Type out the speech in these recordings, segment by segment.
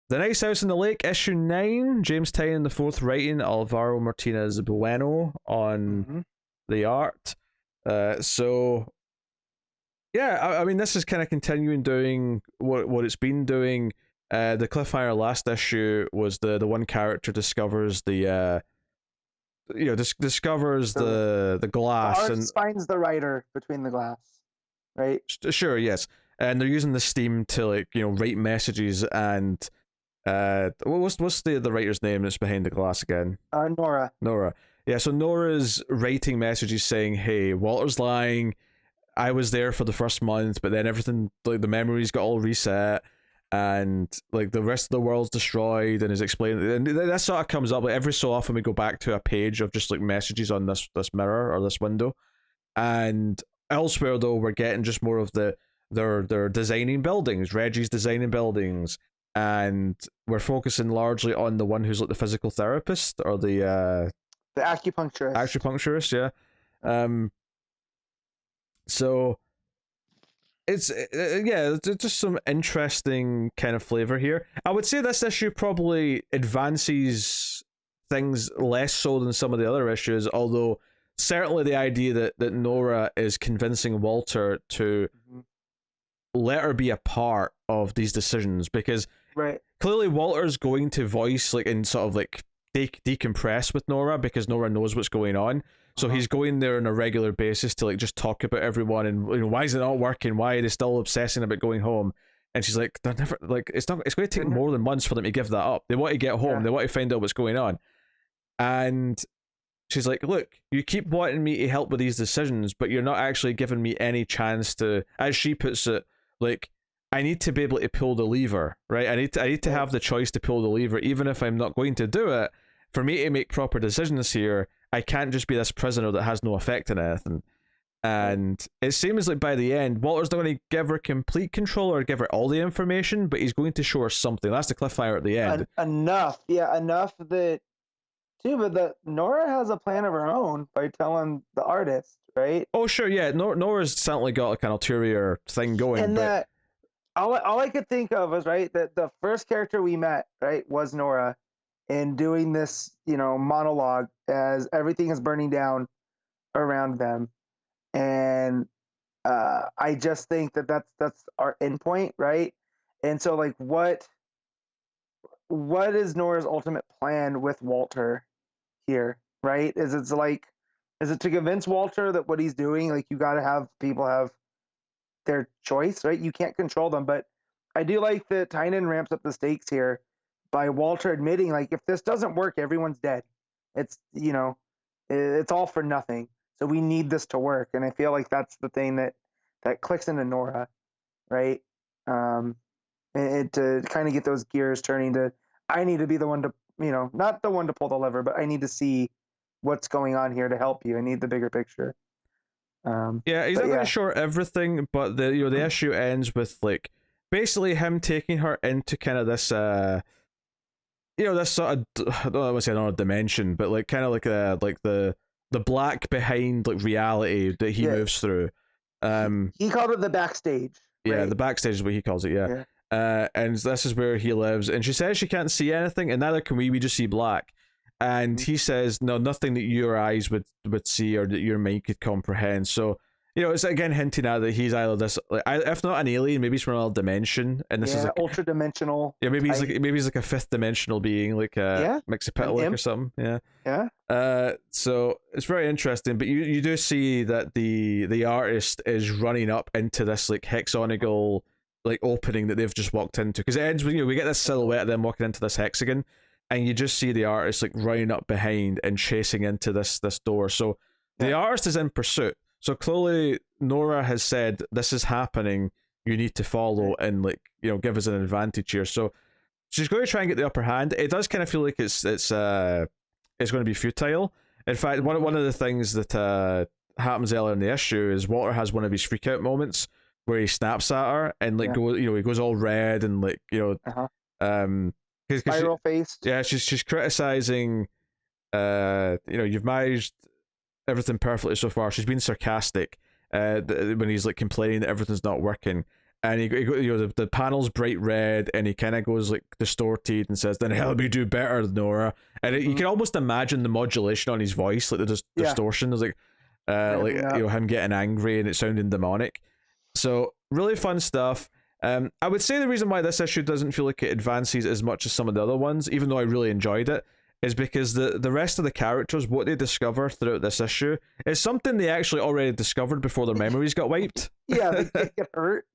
The Nice House in the Lake, issue 9. James Tynion the fourth writing, Alvaro Martinez Bueno on the art. So yeah, I mean, this is kind of continuing doing what it's been doing. The cliffhanger last issue was the one character discovers the discovers the glass, the and finds the writer between the glass, right? Sure, yes, and they're using the steam to write messages. And what's the writer's name that's behind the glass again? Nora. Yeah, so Nora's writing messages saying, hey, Walter's lying, I was there for the first month, but then everything, like the memories got all reset, and like the rest of the world's destroyed, and is explaining, and that sort of comes up like every so often. We go back to a page of just like messages on this mirror or this window, and elsewhere though we're getting just more of they're designing buildings. Reggie's designing buildings, and we're focusing largely on the one who's like the physical therapist or the acupuncturist. Yeah. So it's just some interesting kind of flavor here. I would say this issue probably advances things less so than some of the other issues, although certainly the idea that Nora is convincing Walter to let her be a part of these decisions, because clearly Walter's going to voice like and sort of like decompress with Nora because Nora knows what's going on. So he's going there on a regular basis to like just talk about everyone and why is it not working? Why are they still obsessing about going home? And she's like, they're never like it's going to take more than months for them to give that up. They want to get home. They want to find out what's going on. And she's like, look, you keep wanting me to help with these decisions, but you're not actually giving me any chance to, as she puts it, like, I need to be able to pull the lever, right? I need to have the choice to pull the lever, even if I'm not going to do it. For me to make proper decisions here, I can't just be this prisoner that has no effect on anything. And it seems like by the end, Walter's not going to give her complete control or give her all the information, but he's going to show her something. That's the cliffhanger at the end. Enough that too, but that Nora has a plan of her own by telling the artist, right? Oh, sure, yeah. Nora's certainly got like an ulterior thing going. And that all I could think of was, right, that the first character we met, right, was Nora, and doing this, monologue as everything is burning down around them. And I just think that's our endpoint, right? And so, like, what is Nora's ultimate plan with Walter here, right? Is it to convince Walter that what he's doing, like, you got to have people have their choice, right? You can't control them, but I do like that Tynion ramps up the stakes here by Walter admitting, like, if this doesn't work, everyone's dead. It's, it's all for nothing. So we need this to work. And I feel like that's the thing that clicks into Nora, right? And to kind of get those gears turning to, I need to be the one to, not the one to pull the lever, but I need to see what's going on here to help you. I need the bigger picture. Yeah, he's not going to show everything, but the issue ends with like basically him taking her into kind of this this sort of, I don't want to say another dimension, but like kind of like the black behind like reality that he moves through. He called it the backstage. Right? Yeah, the backstage is what he calls it. Yeah. And this is where he lives, and she says she can't see anything, and neither can we. We just see black. And he says, no, nothing that your eyes would see or that your mind could comprehend. So, it's again hinting at that he's either this, like, if not an alien, maybe he's from another dimension, and this is like ultra dimensional. Yeah, maybe he's like a fifth dimensional being, like a Mixapitalik or something. Yeah. Yeah. So it's very interesting, but you do see that the artist is running up into this like hexagonal like opening that they've just walked into, because it ends with we get this silhouette of them walking into this hexagon. And you just see the artist like running up behind and chasing into this door. So the artist is in pursuit. So clearly Nora has said, this is happening, you need to follow and like, give us an advantage here. So she's going to try and get the upper hand. It does kind of feel like it's going to be futile. In fact, one of the things that happens earlier in the issue is Walter has one of his freak out moments where he snaps at her and like he goes all red and like spiral faced. Yeah, she's criticizing. You've managed everything perfectly so far. She's been sarcastic when he's like complaining that everything's not working, and the panel's bright red, and he kind of goes like distorted and says, "Then help me do better, Nora." And you can almost imagine the modulation on his voice, like the distortion is like him getting angry and it sounding demonic. So really fun stuff. I would say the reason why this issue doesn't feel like it advances as much as some of the other ones, even though I really enjoyed it, is because the rest of the characters, what they discover throughout this issue, is something they actually already discovered before their memories got wiped. They get hurt.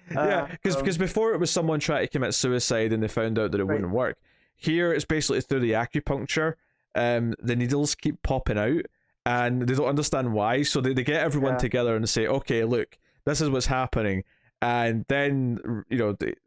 Because before it was someone trying to commit suicide and they found out that it wouldn't work. Here it's basically through the acupuncture. The needles keep popping out and they don't understand why, so they get everyone together and say, okay, look, this is what's happening. And then,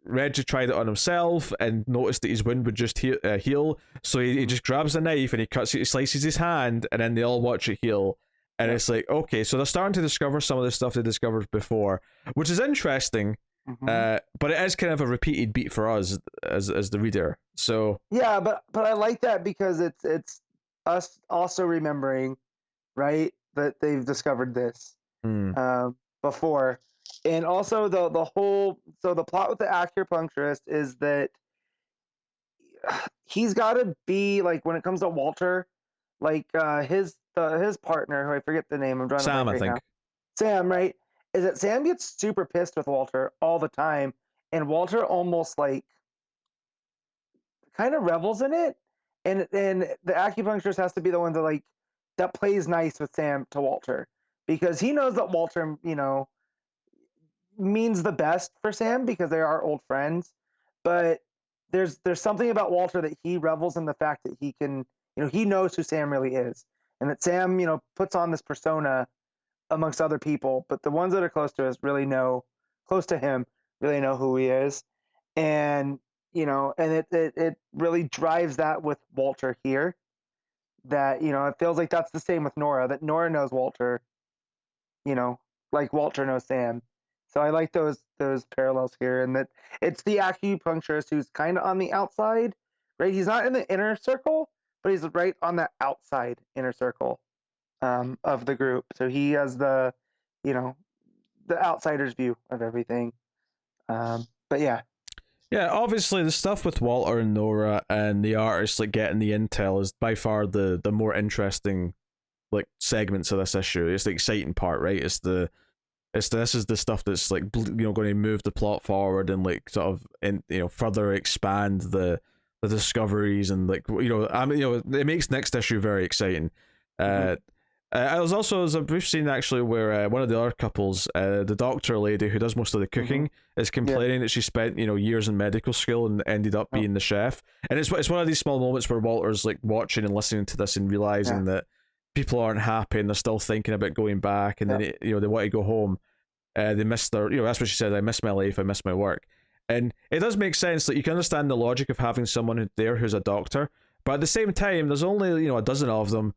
Reggie tried it on himself and noticed that his wound would just heal. So he just grabs a knife and he slices his hand, and then they all watch it heal. And it's like, okay, so they're starting to discover some of the stuff they discovered before, which is interesting. But it is kind of a repeated beat for us as the reader. So but I like that because it's us also remembering, right, that they've discovered this before. And also the plot with the acupuncturist is that he's got to be like, when it comes to Walter, like his partner, who I forget the name, I'm trying Sam, to I think. Now. Sam, right? Is that Sam gets super pissed with Walter all the time, and Walter almost like kind of revels in it, and the acupuncturist has to be the one that plays nice with Sam to Walter, because he knows that Walter, means the best for Sam because they are old friends, but there's something about Walter that he revels in the fact that he can, he knows who Sam really is, and that Sam, puts on this persona amongst other people, but the ones that are close to him really know who he is, and and it really drives that with Walter here, that it feels like that's the same with Nora, that Nora knows Walter, like Walter knows Sam. So I like those parallels here, and that it's the acupuncturist who's kind of on the outside, right? He's not in the inner circle, but he's right on the outside inner circle of the group. So he has the outsider's view of everything. But yeah. Yeah, obviously the stuff with Walter and Nora and the artists like getting the intel is by far the more interesting like segments of this issue. It's the exciting part, right? This is the stuff that's like going to move the plot forward and like sort of further expand the discoveries, and like it makes next issue very exciting. There's also a brief scene actually where one of the other couples, the doctor lady who does most of the cooking, is complaining that she spent years in medical school and ended up being the chef. And it's one of these small moments where Walter's like watching and listening to this and realizing that people aren't happy and they're still thinking about going back, and then they want to go home. They miss their that's what she said, I miss my life, I miss my work. And it does make sense that you can understand the logic of having someone there who's a doctor, but at the same time there's only a dozen of them.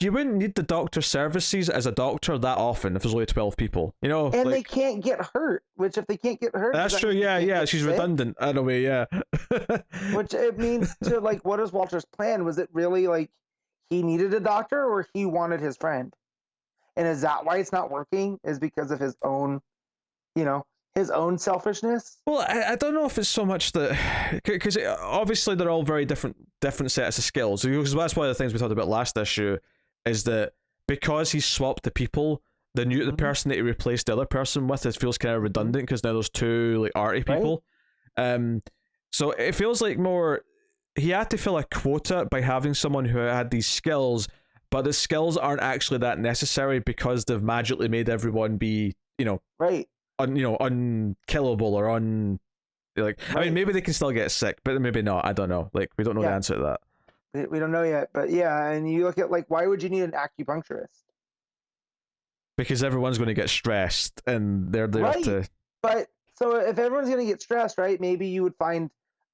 You wouldn't need the doctor services as a doctor that often if there's only 12 people, and they can't get hurt, which if they can't get hurt, that's true. She's redundant in a way. Which it means to like, what is Walter's plan? Was it really like he needed a doctor, or he wanted his friend? And is that why it's not working? Is because of his own, his own selfishness? Well, I don't know if it's so much that, because obviously they're all very different sets of skills. Because that's one of the things we talked about last issue, is that because he's swapped the people, the person that he replaced the other person with, it feels kind of redundant because now there's two like arty people. So it feels like more he had to fill a quota by having someone who had these skills, but the skills aren't actually that necessary because they've magically made everyone be unkillable or I mean, maybe they can still get sick, but maybe not. I don't know. Like, we don't know the answer to that. We don't know yet, but and you look at like, why would you need an acupuncturist? Because everyone's going to get stressed, and they're there to. But so if everyone's going to get stressed, right? Maybe you would find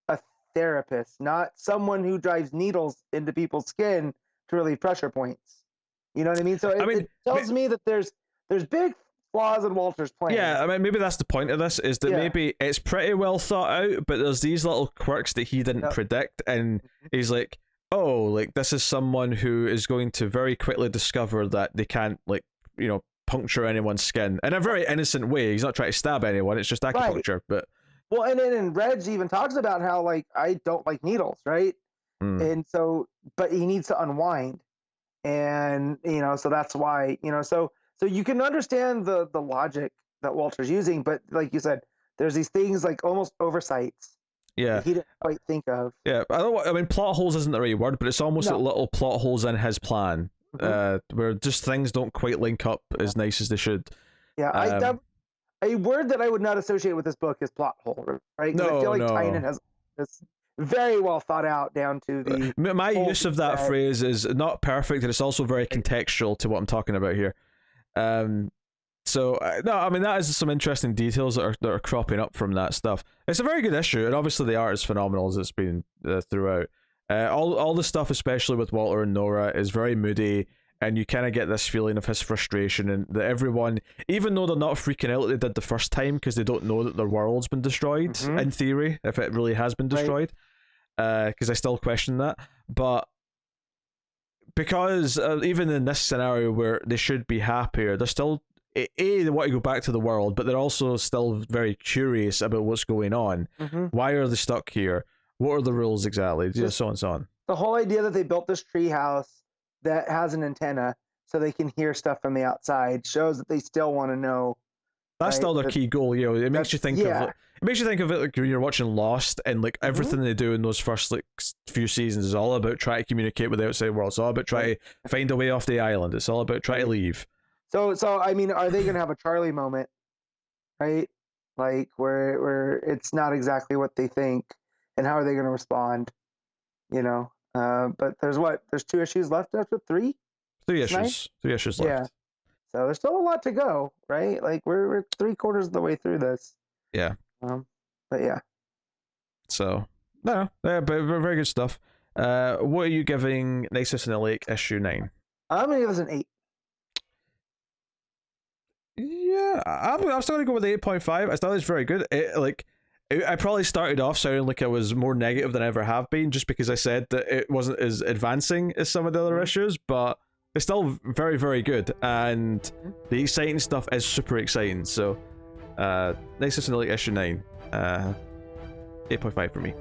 a therapist, not someone who drives needles into people's skin to relieve pressure points. You know what I mean? So it tells me that there's big flaws in Walter's plan. Yeah, I mean, maybe that's the point of this, is that maybe it's pretty well thought out, but there's these little quirks that he didn't predict, and he's like, oh, like this is someone who is going to very quickly discover that they can't puncture anyone's skin in a very innocent way. He's not trying to stab anyone. It's just acupuncture. But well, and then Reg even talks about how like I don't like needles, right? And so, but he needs to unwind, and so that's why so you can understand the logic that Walter's using, but like you said, there's these things like almost oversights. Yeah, he didn't quite think of. Yeah, I mean, plot holes isn't the right word, but it's almost like little plot holes in his plan, where just things don't quite link up as nice as they should. Yeah, a word that I would not associate with this book is plot hole, right? No, I feel like Tynion has this very well thought out down to the. My use of that phrase is not perfect, and it's also very contextual to what I'm talking about here. So no, I mean that is some interesting details that are cropping up from that stuff. It's a very good issue, and obviously the art is phenomenal as it's been throughout. All the stuff, especially with Walter and Nora, is very moody, and you kind of get this feeling of his frustration, and that everyone, even though they're not freaking out like they did the first time because they don't know that their world's been destroyed, in theory, if it really has been destroyed, because I still question that, but because even in this scenario where they should be happier, they're still they want to go back to the world, but they're also still very curious about what's going on. Why are they stuck here? What are the rules exactly? So on and so on. The whole idea that they built this tree house that has an antenna so they can hear stuff from the outside shows that they still want to know. That's still their key goal. It makes you think of it. It makes you think of it like when you're watching Lost, and like everything they do in those first like few seasons is all about trying to communicate with the outside world. It's all about trying to find a way off the island. It's all about trying to leave. So I mean, are they gonna have a Charlie moment, right? Like where it's not exactly what they think, and how are they gonna respond? But there's 2 issues left after 3. 3 issues. Nice. 3 issues left. Yeah. So there's still a lot to go, right? Like we're 3/4 of the way through this. Yeah. But yeah. So no, but very good stuff. What are you giving Nexus in the Lake issue 9? I'm gonna give this an 8. Yeah, I'm still gonna go with the 8.5. I thought it was very good. I probably started off sounding like I was more negative than I ever have been, just because I said that it wasn't as advancing as some of the other issues, but it's still very, very good, and the exciting stuff is super exciting. So, Nexus in the Lake issue 9, 8.5 for me.